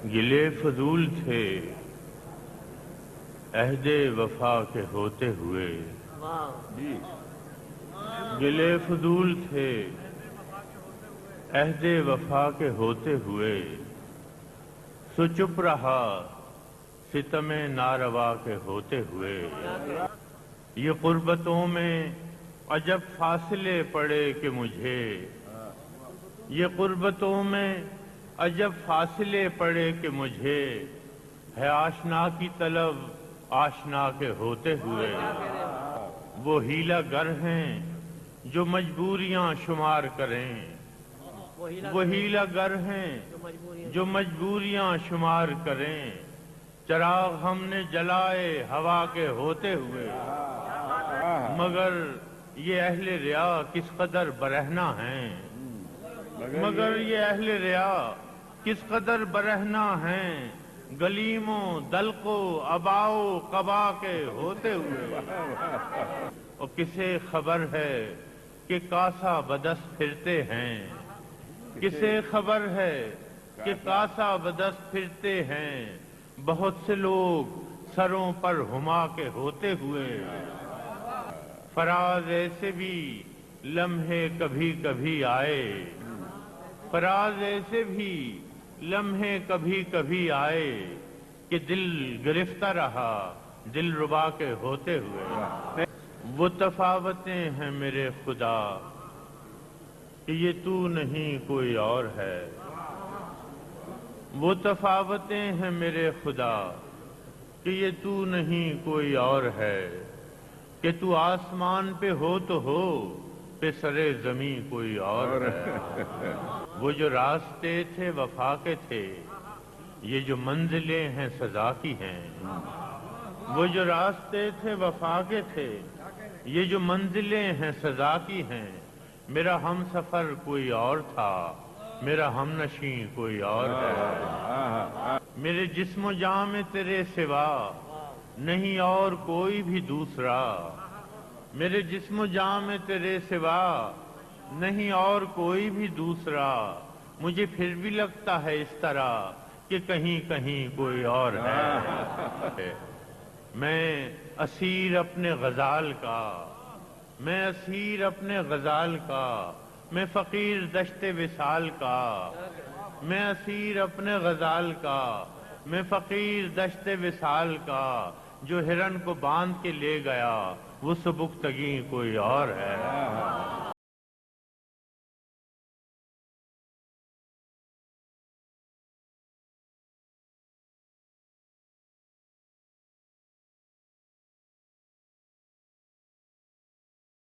گلے فضول تھے عہد وفا کے ہوتے ہوئے، گلے فضول تھے عہد وفا کے ہوتے ہوئے، سو چپ رہا ستم ناروا کے ہوتے ہوئے۔ یہ قربتوں میں عجب فاصلے پڑے کہ مجھے، یہ قربتوں میں عجب فاصلے پڑے کہ مجھے، ہے آشنا کی طلب آشنا کے ہوتے ہوئے۔ وہ ہیلا گر ہیں جو مجبوریاں شمار کریں، وہ ہیلا گر ہیں جو مجبوریاں شمار کریں، چراغ ہم نے جلائے ہوا کے ہوتے ہوئے۔ مگر یہ اہل ریا کس قدر برہنہ ہیں، مگر یہ اہل ریا کس قدر برہنہ ہیں، گلیموں دلقوں اباؤ قبا کے ہوتے ہوئے۔ اور کسے خبر ہے کہ کاسا بدست پھرتے ہیں، کسے خبر ہے کہ کاسا بدست پھرتے ہیں، بہت سے لوگ سروں پر ہما کے ہوتے ہوئے۔ فراز ایسے بھی لمحے کبھی کبھی آئے، فراز ایسے بھی لمحے کبھی کبھی آئے کہ دل گرفتہ رہا دل ربا کے ہوتے ہوئے۔ وہ تفاوتیں ہیں میرے خدا کہ یہ تو نہیں کوئی اور ہے، وہ تفاوتیں ہیں میرے خدا کہ یہ تو نہیں کوئی اور ہے، کہ تو آسمان پہ ہو تو ہو پہ سرے زمین کوئی اور ہے۔ وہ جو راستے تھے وفا کے تھے، یہ جو منزلیں ہیں سزا کی ہیں، وہ جو راستے تھے وفا کے تھے، یہ جو منزلیں ہیں سزا کی ہیں، میرا ہم سفر کوئی اور تھا میرا ہم نشیں کوئی اور ہے۔ میرے جسم و جاں میں تیرے سوا نہیں اور کوئی بھی دوسرا، میرے جسم و جاں میں تیرے سوا نہیں اور کوئی بھی دوسرا، مجھے پھر بھی لگتا ہے اس طرح کہ کہیں کہیں کوئی اور ہے۔ میں اسیر اپنے غزال کا، میں اسیر اپنے غزال کا، میں فقیر دشت وصال کا، میں اسیر اپنے غزال کا، میں فقیر دشت وصال کا، جو ہرن کو باندھ کے لے گیا وہ سبکتگی کوئی اور ہے۔